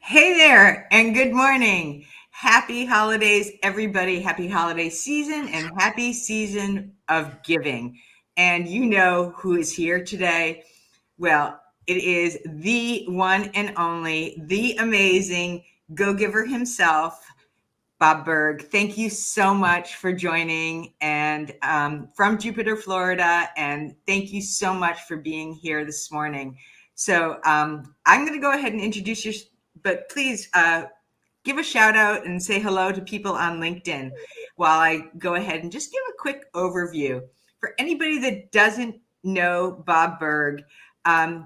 Hey there, and good morning. Happy holidays, everybody. Happy holiday season and happy season of giving. And you know who is here today? Well, it is the one and only, the amazing Go Giver himself, Bob Burg. Thank you so much for joining and from Jupiter, Florida. And thank you so much for being here this morning. So I'm going to go ahead and introduce you, but please give a shout out and say hello to people on LinkedIn while I go ahead and just give a quick overview. For anybody that doesn't know Bob Burg,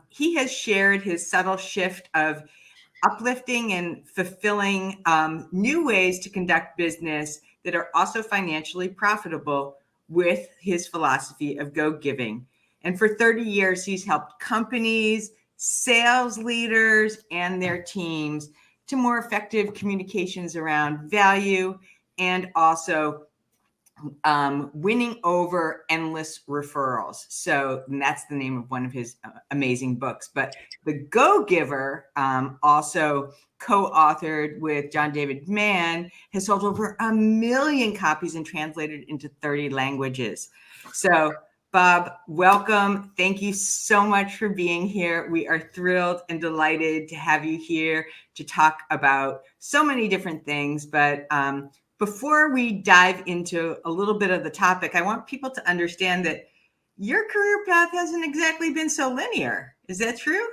he has shared his subtle shift of uplifting and fulfilling new ways to conduct business that are also financially profitable with his philosophy of go giving. And for 30 years, he's helped companies, sales leaders, and their teams to more effective communications around value and also winning over endless referrals. So that's the name of one of his amazing books. But The Go Giver, also co-authored with John David Mann, has sold over 1 million copies and translated into 30 languages. So Bob, welcome. Thank you so much for being here. We are thrilled and delighted to have you here to talk about so many different things. But before we dive into a little bit of the topic, I want people to understand that your career path hasn't exactly been so linear. Is that true?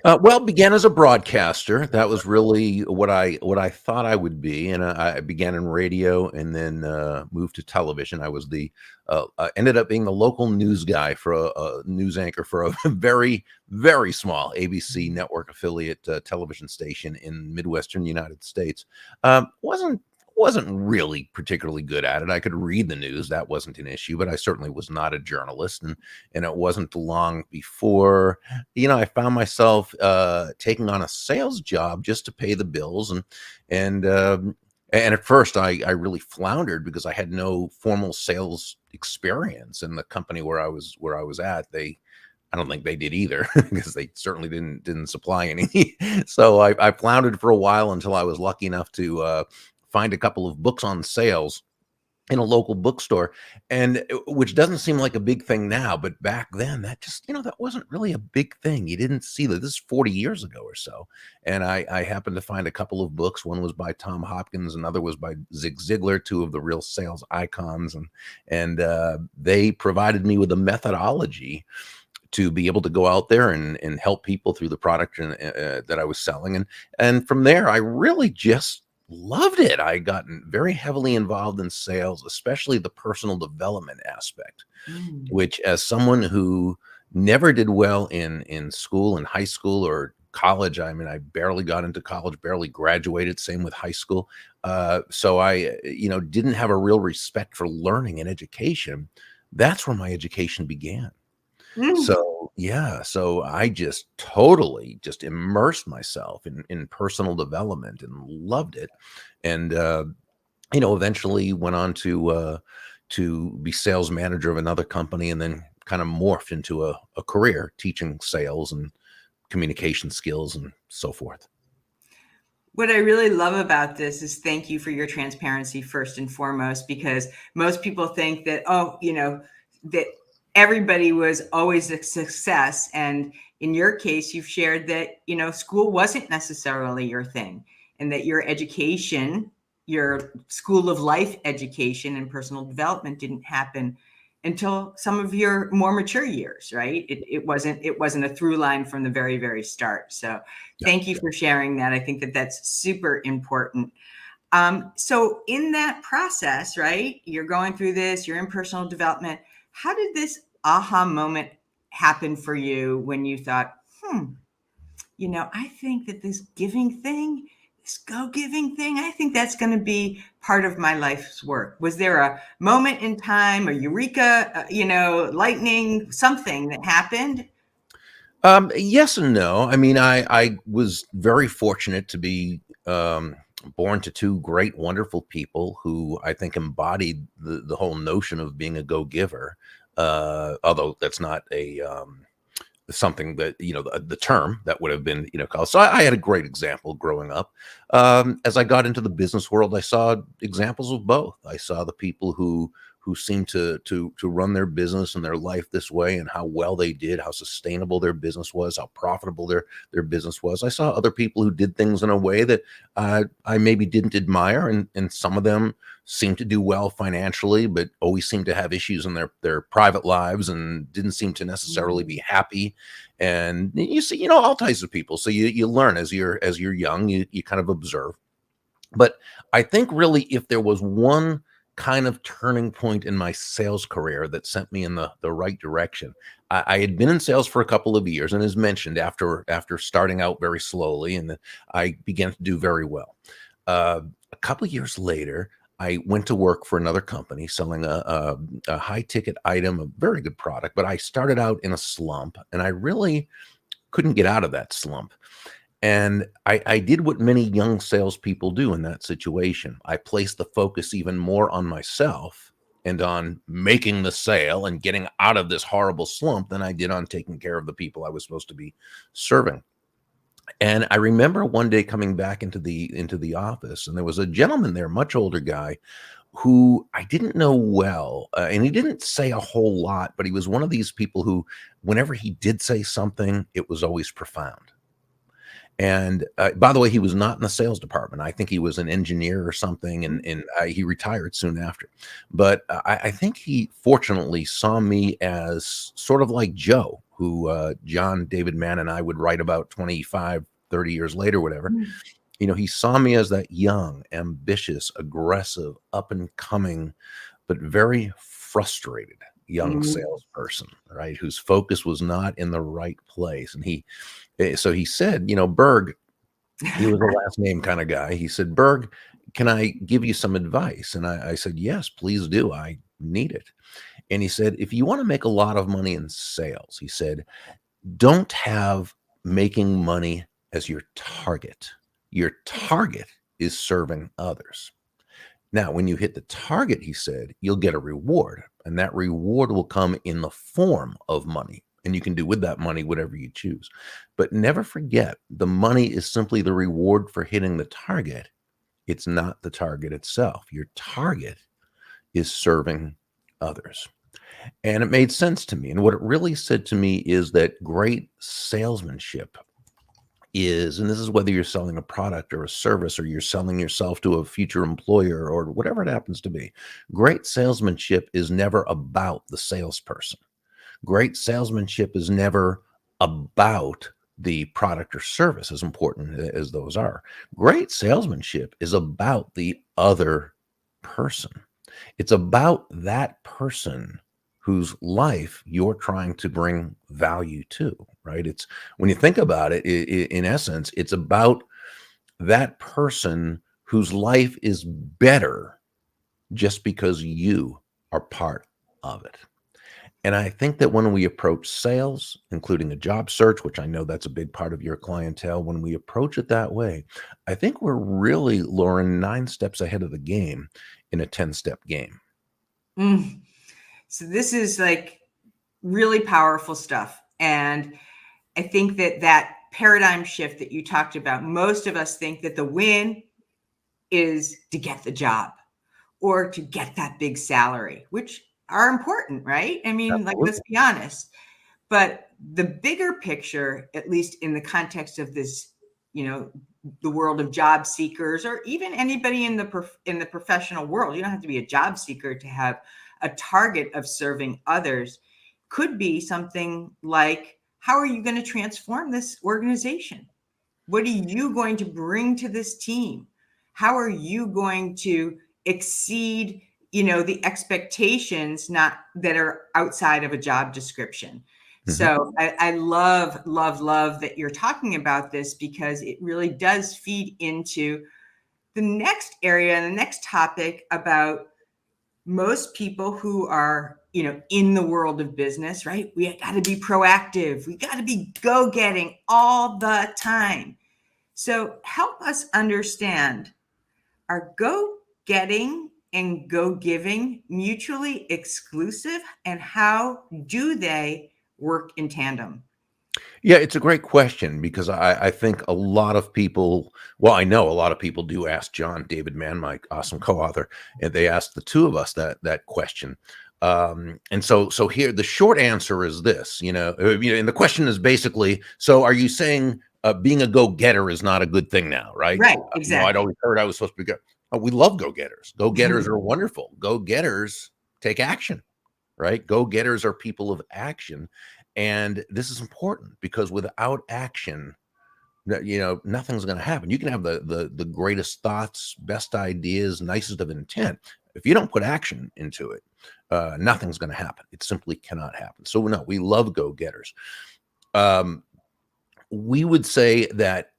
Well, began as a broadcaster. That was really what I thought I would be, and I began in radio, and then moved to television. I ended up being the local news guy for a news anchor for a very small ABC network affiliate television station in Midwestern United States. Wasn't really particularly good at it. I could read the news, that wasn't an issue, but I certainly was not a journalist, and it wasn't long before I found myself taking on a sales job just to pay the bills, and at first I really floundered because I had no formal sales experience in the company where I was at. I don't think they did either because they certainly didn't supply any. So I floundered for a while until I was lucky enough to find a couple of books on sales in a local bookstore, and which doesn't seem like a big thing now, but back then that just that wasn't really a big thing. You didn't see that. This is 40 years ago or so, and I happened to find a couple of books. One was by Tom Hopkins, another was by Zig Ziglar, two of the real sales icons, and they provided me with a methodology to be able to go out there and help people through the product that I was selling, and from there I really just loved it. I got very heavily involved in sales, especially the personal development aspect, Mm. which, as someone who never did well in school, in high school or college, I mean, I barely got into college, barely graduated, same with high school. So I, didn't have a real respect for learning and education. That's where my education began. Mm. So, yeah, so I just totally just immersed myself in personal development and loved it. And eventually went on to be sales manager of another company, and then kind of morphed into a career teaching sales and communication skills and so forth. What I really love about this is thank you for your transparency first and foremost, because most people think that, that everybody was always a success. And in your case, you've shared that, school wasn't necessarily your thing and that your education, your school of life education and personal development didn't happen until some of your more mature years, right? It wasn't a through line from the very, very start. So Yeah. thank you for sharing that. I think that that's super important. So in that process, right, you're going through this, you're in personal development. How did this aha moment happen for you when you thought, I think that this giving thing, this go giving thing, I think that's going to be part of my life's work. Was there a moment in time, a eureka, lightning, something that happened? Yes and no. I mean, I was very fortunate to be born to two great, wonderful people who I think embodied the whole notion of being a go-giver. Although that's not something that, the term that would have been, called. So I had a great example growing up. As I got into the business world, I saw examples of both. I saw the people who seemed to run their business and their life this way, and how well they did, how sustainable their business was, how profitable their business was. I saw other people who did things in a way that I maybe didn't admire, and some of them seemed to do well financially, but always seemed to have issues in their private lives and didn't seem to necessarily Mm. be happy. And you see, all types of people. So you learn as you're young, you kind of observe. But I think really, if there was one kind of turning point in my sales career that sent me in the right direction, I had been in sales for a couple of years, and as mentioned, after starting out very slowly, and then I began to do very well. A couple of years later, I went to work for another company selling a high ticket item, a very good product, but I started out in a slump, and I really couldn't get out of that slump. And I did what many young salespeople do in that situation. I placed the focus even more on myself and on making the sale and getting out of this horrible slump than I did on taking care of the people I was supposed to be serving. And I remember one day coming back into the office, and there was a gentleman there, much older guy, who I didn't know well, and he didn't say a whole lot, but he was one of these people who, whenever he did say something, it was always profound. And, by the way, he was not in the sales department. I think he was an engineer or something, and he retired soon after. But I think he fortunately saw me as sort of like Joe, who, John David Mann and I would write about 25, 30 years later, whatever. Mm. He saw me as that young, ambitious, aggressive, up and coming, but very frustrated young Mm. salesperson, right? Whose focus was not in the right place. And so he said, Burg, he was a last name kind of guy. He said, Burg, can I give you some advice? And I said, yes, please do. I need it. And he said, if you want to make a lot of money in sales, he said, don't have making money as your target. Your target is serving others. Now, when you hit the target, he said, you'll get a reward, and that reward will come in the form of money. And you can do with that money whatever you choose. But never forget, the money is simply the reward for hitting the target. It's not the target itself. Your target is serving others. And it made sense to me. And what it really said to me is that great salesmanship is, and this is whether you're selling a product or a service, or you're selling yourself to a future employer, or whatever it happens to be, great salesmanship is never about the salesperson. Great salesmanship is never about the product or service, as important as those are. Great salesmanship is about the other person. It's about that person whose life you're trying to bring value to, right? It's, when you think about it, in essence, it's about that person whose life is better just because you are part of it. And I think that when we approach sales, including a job search, which I know that's a big part of your clientele, when we approach it that way, I think we're really, Lauren, 9 steps ahead of the game in a 10-step game. Mm. So this is like really powerful stuff. And I think that paradigm shift that you talked about, most of us think that the win is to get the job or to get that big salary, which are important, right? I mean, like, let's Absolutely. be honest. But the bigger picture, at least in the context of this, the world of job seekers, or even anybody in the professional world, you don't have to be a job seeker to have a target of serving others, could be something like, how are you going to transform this organization? What are you going to bring to this team? How are you going to exceed, the expectations not that are outside of a job description? Mhm. So I love, love, love that you're talking about this, because it really does feed into the next area and the next topic about most people who are, in the world of business, right? We got to be proactive. We got to be go-getting all the time. So help us understand, are go-getting and go-giving mutually exclusive, and how do they work in tandem? Yeah, it's a great question because I think a lot of people, well, I know a lot of people do ask John David Mann, my awesome co-author, and they ask the two of us that question. And so here the short answer is this, and the question is basically, so are you saying being a go-getter is not a good thing now, right? Right, I'd exactly. always heard I was supposed to be we love go-getters. Go-getters are wonderful. Go-getters take action, right? Go-getters are people of action. And this is important because without action, nothing's going to happen. You can have the greatest thoughts, best ideas, nicest of intent. If you don't put action into it, nothing's going to happen. It simply cannot happen. So no, we love go-getters. Um, we would say that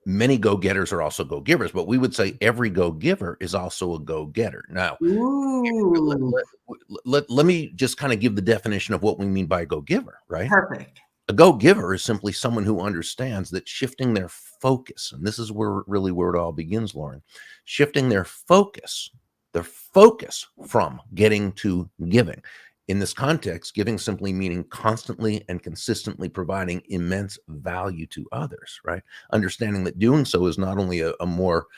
many go-getters are also go-givers, but we would say every go-giver is also a go-getter. Now, let, Ooh, let me just kind of give the definition of what we mean by a go-giver, right? perfect. A go-giver is simply someone who understands that shifting their focus, and this is where it all begins, Lauren, shifting their focus from getting to giving. In this context, giving simply meaning constantly and consistently providing immense value to others, right? Understanding that doing so is not only a more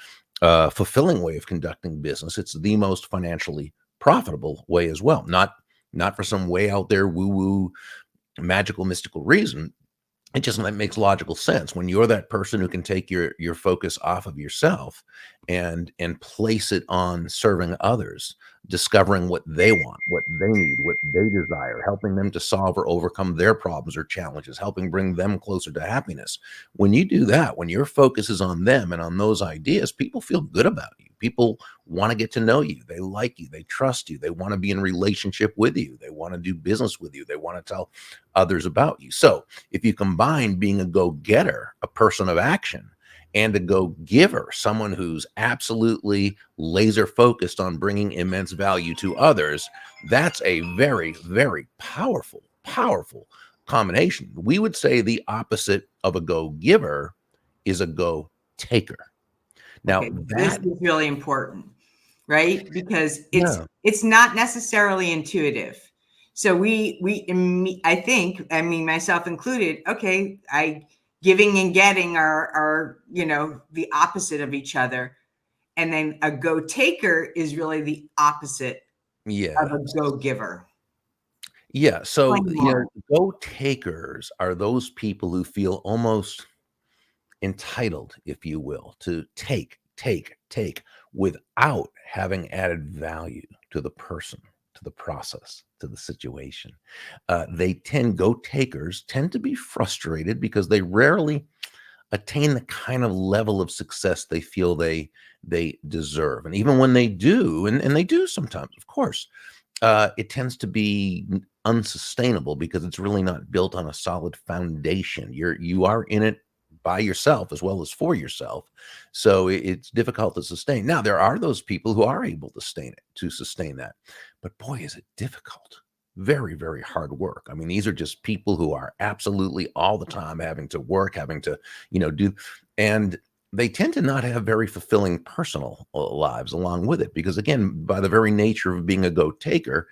fulfilling way of conducting business, it's the most financially profitable way as well. Not for some way out there woo-woo magical mystical reason. It just makes logical sense when you're that person who can take your focus off of yourself and place it on serving others, discovering what they want, what they need, what they desire, helping them to solve or overcome their problems or challenges, helping bring them closer to happiness. When you do that, when your focus is on them and on those ideas, people feel good about you. People want to get to know you. They like you. They trust you. They want to be in relationship with you. They want to do business with you. They want to tell others about you. So if you combine being a go-getter, a person of action, and a go-giver, someone who's absolutely laser focused on bringing immense value to others, that's a very, very powerful combination. We would say the opposite of a go-giver is a go-taker. Now Okay, this that, is really important, right? Because yeah, it's not necessarily intuitive. So I think, I mean, myself included, okay, I giving and getting are, the opposite of each other. And then a go taker is really the opposite of yeah, a go giver. yeah. So, Explain more. go-takers are those people who feel almost entitled, if you will, to take without having added value to the person, to the process, to the situation. Go takers tend to be frustrated because they rarely attain the kind of level of success they feel they deserve. And even when they do, and they do sometimes, of course, it tends to be unsustainable because it's really not built on a solid foundation. You are in it by yourself as well as for yourself, so it's difficult to sustain. Now there are those people who are able to sustain that, but boy, is it difficult. Very, very hard work. I mean, these are just people who are absolutely all the time having to work, having to, do, and they tend to not have very fulfilling personal lives along with it because again, by the very nature of being a go taker,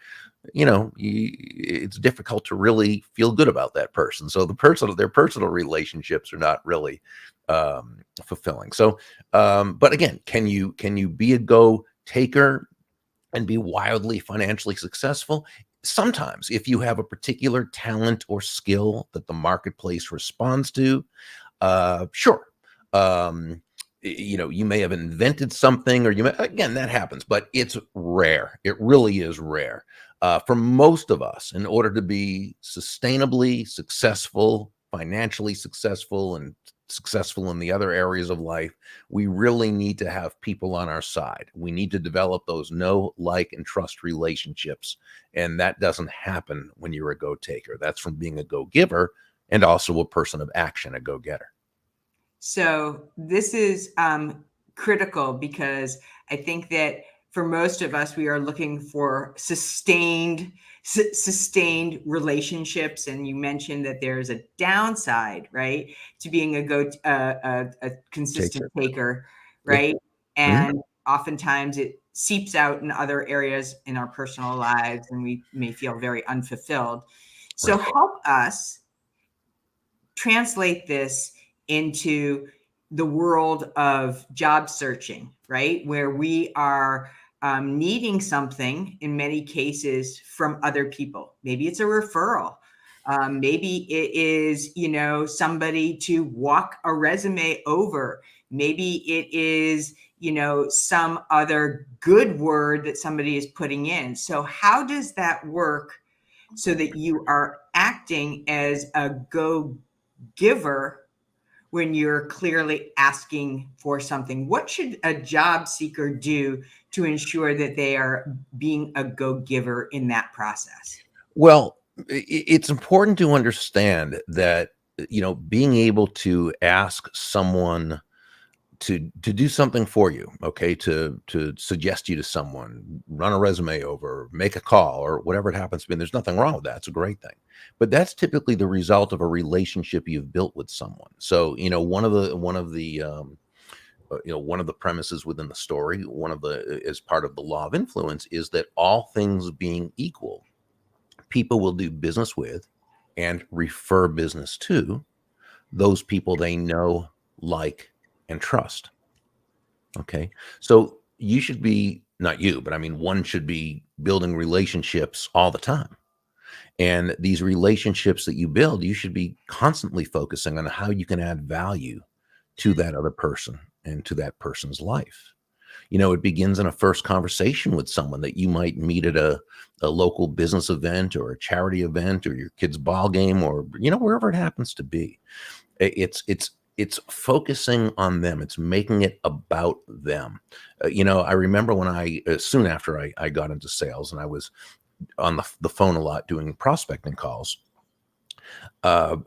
it's difficult to really feel good about that person. So their personal relationships are not really fulfilling. So but again, can you be a go taker and be wildly financially successful? Sometimes, if you have a particular talent or skill that the marketplace responds to, sure. You may have invented something, or again, that happens, but it's rare. It really is rare. For most of us, in order to be sustainably successful, financially successful, and successful in the other areas of life, we really need to have people on our side. We need to develop those know, like, and trust relationships. And that doesn't happen when you're a go taker. That's from being a go giver and also a person of action, a go getter. So this is critical because I think that for most of us, we are looking for sustained relationships. And you mentioned that there's a downside, right, to being a consistent Taker. taker, Yeah. right? Mhm. And oftentimes it seeps out in other areas in our personal lives, and we may feel very unfulfilled. So Right. help us translate this into the world of job searching, right? Where we are needing something in many cases from other people. Maybe it's a referral. Maybe it is, somebody to walk a resume over. Maybe it is, some other good word that somebody is putting in. So how does that work so that you are acting as a go giver when you're clearly asking for something? What should a job seeker do to ensure that they are being a go giver in that process? Well, it's important to understand that, being able to ask someone to do something for you, okay, to suggest you to someone, run a resume over, make a call, or whatever it happens to be. There's nothing wrong with that. It's a great thing. But that's typically the result of a relationship you've built with someone. So, one of the premises within the story, one of the as part of the law of influence, is that all things being equal, people will do business with and refer business to those people they know, like, and trust. Okay. So you should be, not you, but I mean, one should be building relationships all the time. And these relationships that you build, you should be constantly focusing on how you can add value to that other person and to that person's life. It begins in a first conversation with someone that you might meet at a local business event or a charity event or your kid's ball game, or, wherever it happens to be. It's focusing on them. It's making it about them. I remember when soon after I got into sales, and I was on the phone a lot doing prospecting calls. A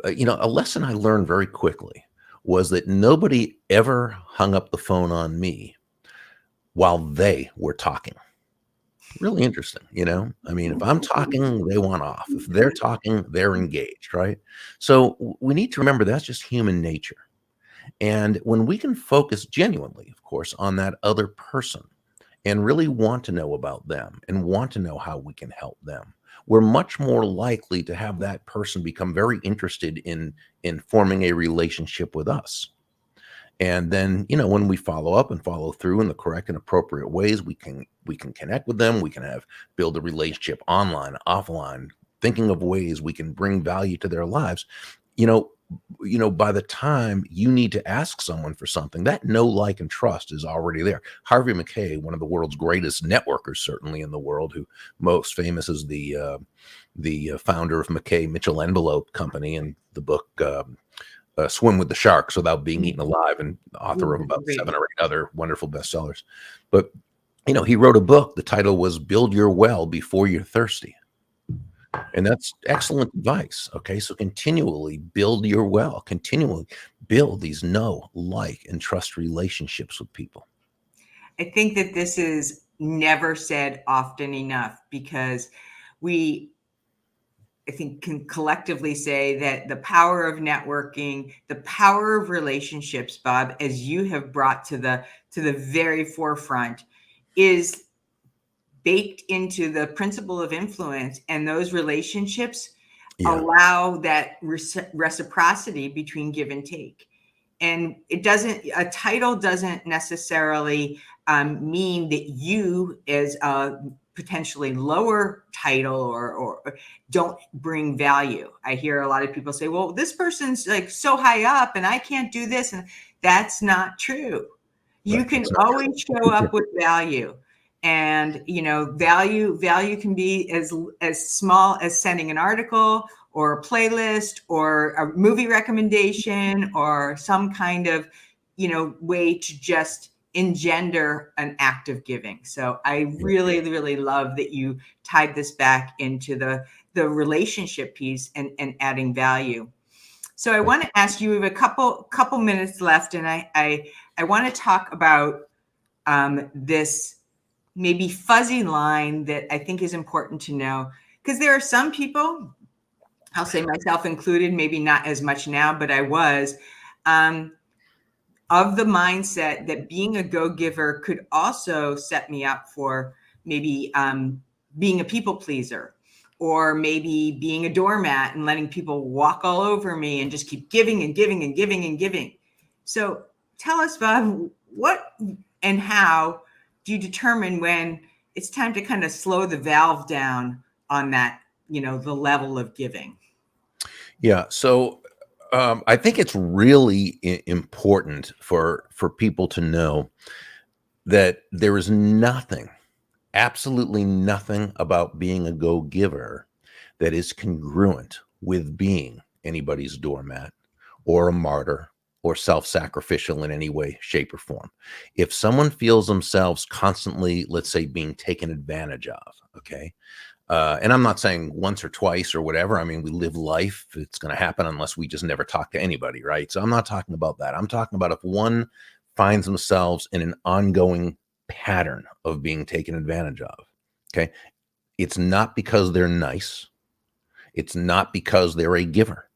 lesson I learned very quickly was that nobody ever hung up the phone on me while they were talking. Really interesting. I mean, if I'm talking, they want off. If they're talking, they're engaged, right? So we need to remember that's just human nature. And when we can focus genuinely, of course, on that other person and really want to know about them and want to know how we can help them, we're much more likely to have that person become very interested in forming a relationship with us. And then, when we follow up and follow through in the correct and appropriate ways, we can connect with them. We can build a relationship online, offline, thinking of ways we can bring value to their lives. You know, by the time you need to ask someone for something, that know, like, and trust is already there. Harvey Mackay, one of the world's greatest networkers, certainly in the world, who most famous is the founder of Mackay Mitchell Envelope Company and the book Swim with the Sharks Without Being Eaten Alive, and author of about Great. 7 or 8 other wonderful bestsellers. But he wrote a book. The title was "Build Your Well Before You're Thirsty." And that's excellent advice. Okay. So continually build your well, continually build these know, like, and trust relationships with people. I think that this is never said often enough because we, I think, can collectively say that the power of networking, the power of relationships, Bob, as you have brought to the very forefront, is baked into the principle of influence, and those relationships Yeah. allow that reciprocity between give and take. And a title doesn't necessarily mean that you, as a potentially lower title or don't bring value. I hear a lot of people say, well, this person's like so high up and I can't do this. And that's not true. You Right. can That's not true. always show up with value. And value can be as small as sending an article or a playlist or a movie recommendation or some kind of way to just engender an act of giving. So I Yeah. really love that you tied this back into the relationship piece and adding value. So I want to ask you, we have a couple minutes left, and I want to talk about this maybe fuzzy line that I think is important to know, because there are some people, I'll say myself included, maybe not as much now, but I was, of the mindset that being a go-giver could also set me up for maybe being a people pleaser, or maybe being a doormat and letting people walk all over me and just keep giving and giving and giving and giving. So tell us, Bob, what and how do you determine when it's time to kind of slow the valve down on that, the level of giving? Yeah. So I think it's really important for people to know that there is nothing, absolutely nothing about being a go-giver that is congruent with being anybody's doormat or a martyr or self-sacrificial in any way, shape, or form. If someone feels themselves constantly, let's say, being taken advantage of, okay, and I'm not saying once or twice or whatever. I mean, we live life. It's going to happen unless we just never talk to anybody, right? So I'm not talking about that. I'm talking about if one finds themselves in an ongoing pattern of being taken advantage of, okay? It's not because they're nice. It's not because they're a giver.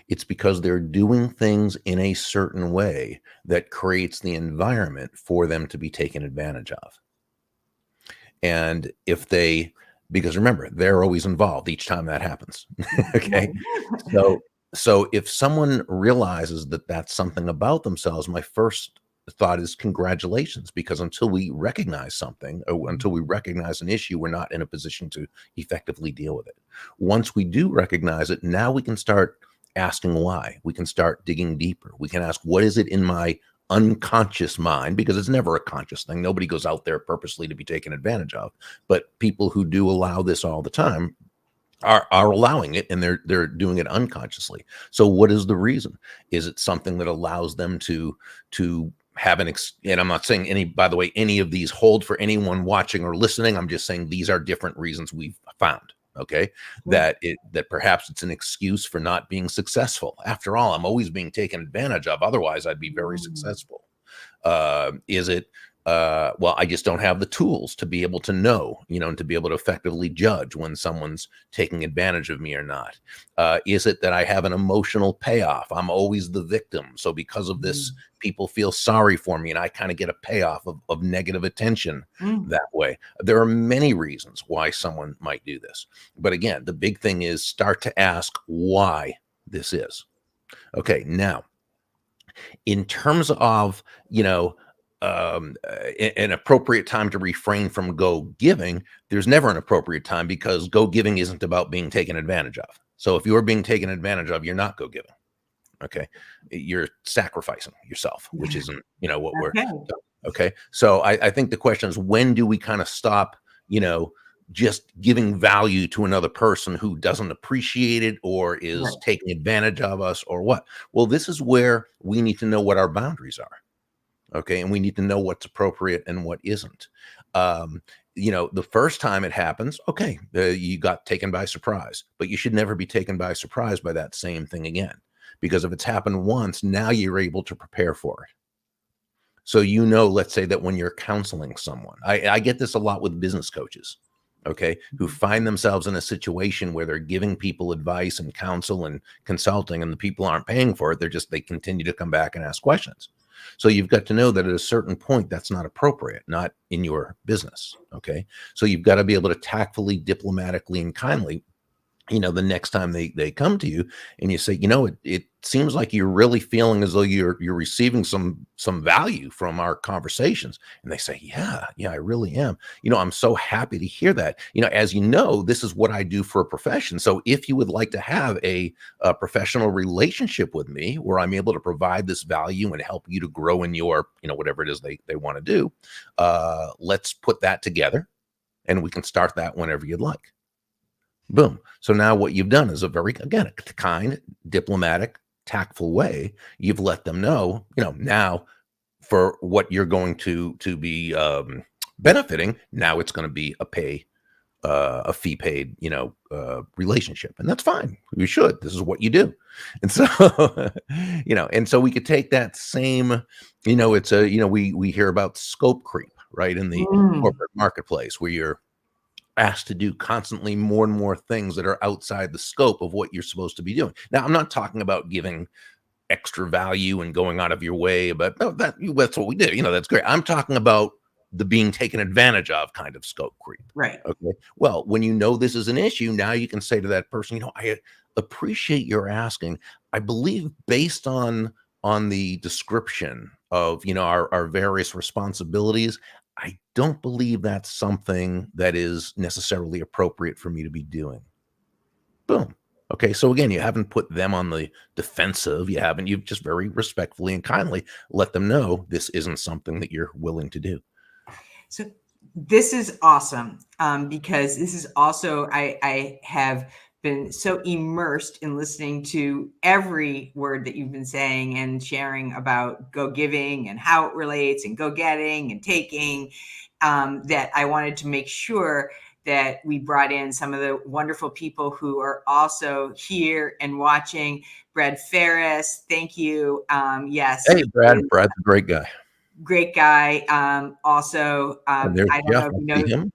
It's because they're doing things in a certain way that creates the environment for them to be taken advantage of. And if they, because remember, they're always involved each time that happens. Okay. So, so if someone realizes that that's something about themselves, my first thought is congratulations, because until we recognize something or until we recognize an issue, we're not in a position to effectively deal with it. Once we do recognize it, now we can start asking why. We can start digging deeper. We can ask, what is it in my unconscious mind, because it's never a conscious thing. Nobody goes out there purposely to be taken advantage of, but people who do allow this all the time are allowing it, and they're doing it unconsciously. So what is the reason? Is it something that allows them to have and I'm not saying any, by the way, any of these hold for anyone watching or listening. I'm just saying these are different reasons we've found. Okay. That perhaps it's an excuse for not being successful. After all, I'm always being taken advantage of. Otherwise, I'd be very successful. Is it, well, I just don't have the tools to be able to know, and to be able to effectively judge when someone's taking advantage of me or not? Is it that I have an emotional payoff? I'm always the victim. So because of this, people feel sorry for me, and I kind of get a payoff of negative attention that way. There are many reasons why someone might do this. But again, the big thing is start to ask why this is. Okay, now, in terms of, an appropriate time to refrain from go giving, there's never an appropriate time, because go giving isn't about being taken advantage of. So if you're being taken advantage of, you're not go giving. Okay. You're sacrificing yourself, which isn't, what we're, Okay. okay. So I think the question is, when do we kind of stop, just giving value to another person who doesn't appreciate it or is taking advantage of us or what? Well, this is where we need to know what our boundaries are. Okay. And we need to know what's appropriate and what isn't. The first time it happens, okay, you got taken by surprise, but you should never be taken by surprise by that same thing again. Because if it's happened once, now you're able to prepare for it. So, let's say that when you're counseling someone, I get this a lot with business coaches, okay, who find themselves in a situation where they're giving people advice and counsel and consulting, and the people aren't paying for it. They continue to come back and ask questions. So you've got to know that at a certain point, that's not appropriate, not in your business. Okay. So you've got to be able to tactfully, diplomatically, and kindly, the next time they come to you and you say, it seems like you're really feeling as though you're receiving some value from our conversations. And they say, yeah, I really am. I'm so happy to hear that. As this is what I do for a profession. So if you would like to have a professional relationship with me where I'm able to provide this value and help you to grow in your, whatever it is they want to do, let's put that together, and we can start that whenever you'd like. Boom. So now what you've done is a kind, diplomatic, tactful way. You've let them know, now for what you're going to be benefiting. Now it's going to be a fee paid, relationship, and that's fine. You should. This is what you do, and so and so we could take that same, it's we hear about scope creep, right, in the corporate marketplace, where you're asked to do constantly more and more things that are outside the scope of what you're supposed to be doing. Now, I'm not talking about giving extra value and going out of your way, but that's what we do. That's great. I'm talking about the being taken advantage of kind of scope creep. Right. Okay. Well, when you know this is an issue, now you can say to that person, I appreciate your asking. I believe based on the description of our various responsibilities, I don't believe that's something that is necessarily appropriate for me to be doing. Boom. Okay, so again, you haven't put them on the defensive. You've just very respectfully and kindly let them know this isn't something that you're willing to do. So this is awesome, because this is also, I have been so immersed in listening to every word that you've been saying and sharing about GoGiving and how it relates and go-getting and taking, that I wanted to make sure that we brought in some of the wonderful people who are also here and watching. Brad Ferris, thank you. Yes. Hey, Brad. Brad's a great guy. Great guy. Also, And there's I don't Jeff. know if I you see know him.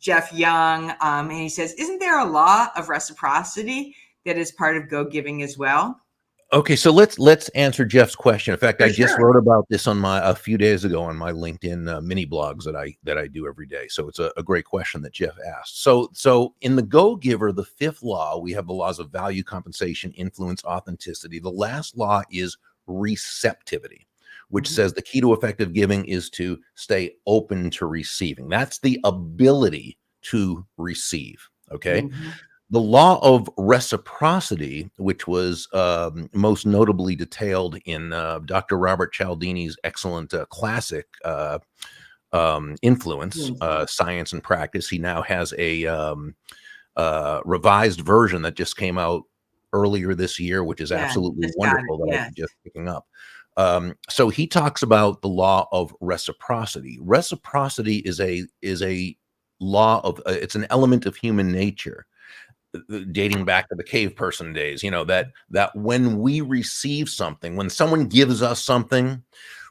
Jeff Young, and he says, isn't there a law of reciprocity that is part of GoGiving as well? Okay, so let's answer Jeff's question. In fact, For I just sure. wrote about this a few days ago on my LinkedIn mini blogs that I do every day. So it's a great question that Jeff asked. So in the Go Giver, the fifth law, we have the laws of value, compensation, influence, authenticity. The last law is receptivity, which says the key to effective giving is to stay open to receiving. That's the ability to receive. Okay. Mm-hmm. The law of reciprocity, which was most notably detailed in Dr. Robert Cialdini's excellent classic Influence, Science and Practice. He now has a revised version that just came out earlier this year, which is Yeah, absolutely just got it. wonderful that Yes. I'm just picking up. So he talks about the law of reciprocity. Reciprocity is a law of it's an element of human nature dating back to the cave person days, that when we receive something, when someone gives us something,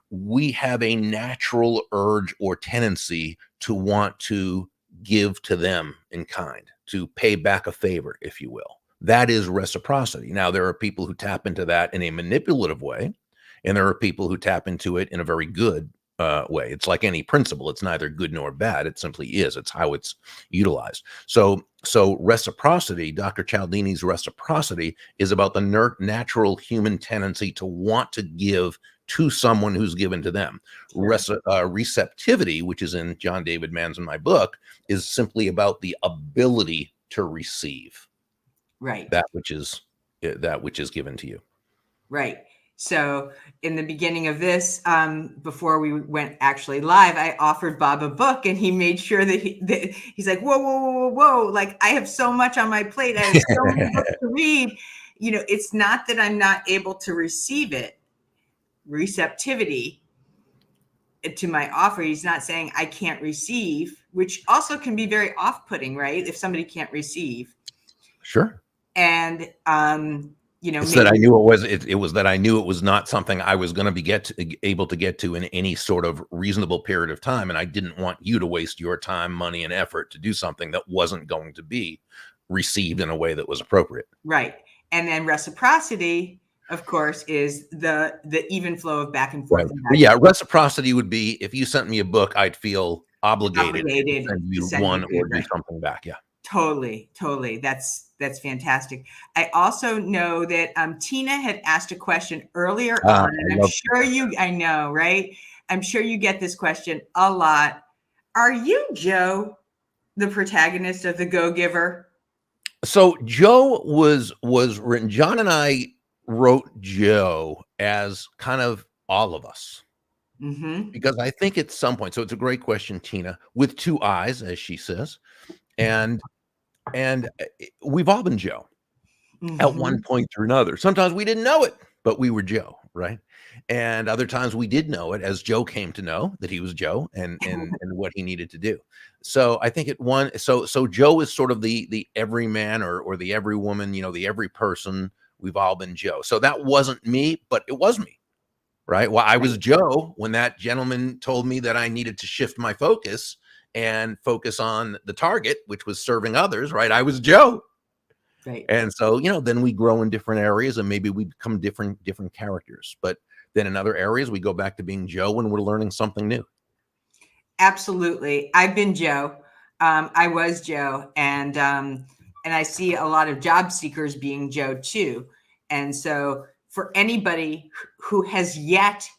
we have a natural urge or tendency to want to give to them in kind, to pay back a favor, if you will. That is reciprocity. Now, there are people who tap into that in a manipulative way, and there are people who tap into it in a very good way. It's like any principle. It's neither good nor bad. It simply is. It's how it's utilized. So reciprocity, Dr. Cialdini's reciprocity, is about the natural human tendency to want to give to someone who's given to them. Sure. Receptivity, which is in John David Mann's in my book, is simply about the ability to receive Right. that which is given to you. Right. So in the beginning of this, before we went actually live, I offered Bob a book, and he made sure that he's like, whoa, whoa, whoa, whoa, whoa. Like, I have so much on my plate. I have so many books to read. It's not that I'm not able to receive it. Receptivity to my offer. He's not saying I can't receive, which also can be very off-putting, right? If somebody can't receive. Sure. And, It's maybe, that I knew it was that I knew it was not something I was going to be able to get to in any sort of reasonable period of time, and I didn't want you to waste your time, money, and effort to do something that wasn't going to be received in a way that was appropriate. right. And then reciprocity, of course, is the even flow of back and forth. Right. And Well, back yeah, reciprocity would be if you sent me a book, I'd feel obligated to obligated send to you send you one or good, do right? something back. Yeah. Totally. That's fantastic. I also know that Tina had asked a question earlier on, I and love. I know, right? I'm sure you get this question a lot. Are you Joe, the protagonist of the Go Giver? So Joe was written. John and I wrote Joe as kind of all of us. Mm-hmm. Because I think at some point, so it's a great question, Tina, with two eyes, as she says, and we've all been Joe at one Mm-hmm. point or another. Sometimes we didn't know it, but we were Joe, right? And other times we did know it as Joe came to know that he was Joe and what he needed to do. So I think so Joe is sort of the everyman or the every woman, the every person. We've all been Joe. So that wasn't me, but it was me. Right. Well, I was Right. Joe when that gentleman told me that I needed to shift my focus and focus on the target, which was serving others. Right. I was Joe. Right. And so, then we grow in different areas and maybe we become different characters. But then in other areas, we go back to being Joe when we're learning something new. Absolutely. I've been Joe. I was Joe, and I see a lot of job seekers being Joe too. And so, for anybody who has yet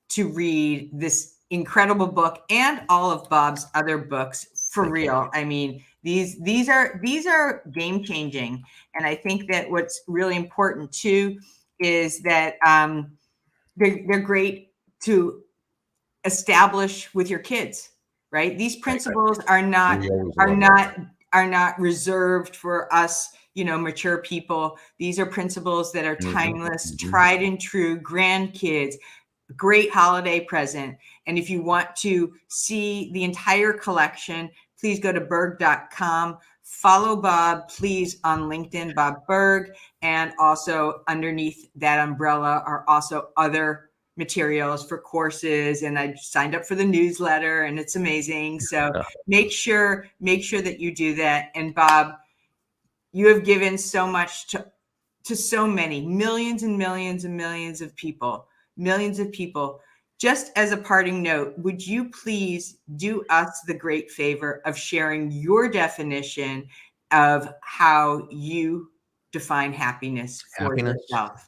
to read this incredible book and all of Bob's other books, for Thank you. real, I mean, these are game changing. And I think that what's really important too is that they're great to establish with your kids, right? These Right. principles are not We always are love that. not are not reserved for us, mature people. These are principles that are Mhm, timeless, mhm. tried and true, grandkids, great holiday present. And if you want to see the entire collection, please go to Burg.com. Follow Bob, please, on LinkedIn, Bob Burg. And also underneath that umbrella are also other materials for courses. And I signed up for the newsletter and it's amazing. So Uh, make sure that you do that. And Bob, you have given so much to so many millions and millions and millions of people. Just as a parting note, would you please do us the great favor of sharing your definition of how you define happiness for Happiness? yourself?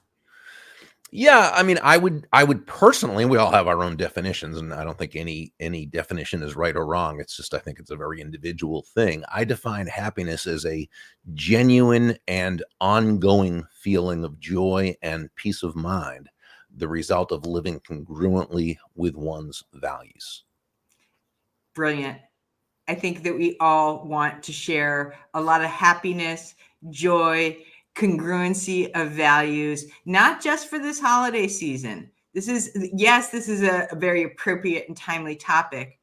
Yeah, I mean, I would personally, we all have our own definitions, and I don't think any definition is right or wrong. It's just I think it's a very individual thing. I define happiness as a genuine and ongoing feeling of joy and peace of mind, the result of living congruently with one's values. Brilliant. I think that we all want to share a lot of happiness, joy, congruency of values, not just for this holiday season. This is a very appropriate and timely topic,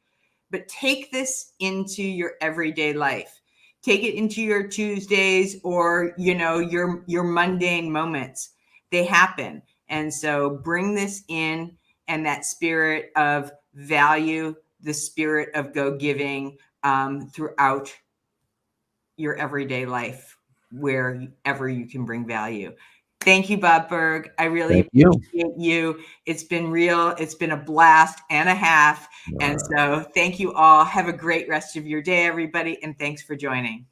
but take this into your everyday life. Take it into your Tuesdays or, your mundane moments. They happen. And so bring this in, and that spirit of value, the spirit of go giving, throughout your everyday life, wherever you can bring value. Thank you, Bob Berg. I really Thank you. appreciate you. It's been real. It's been a blast and a half. And Uh, so thank you all. Have a great rest of your day, everybody. And thanks for joining.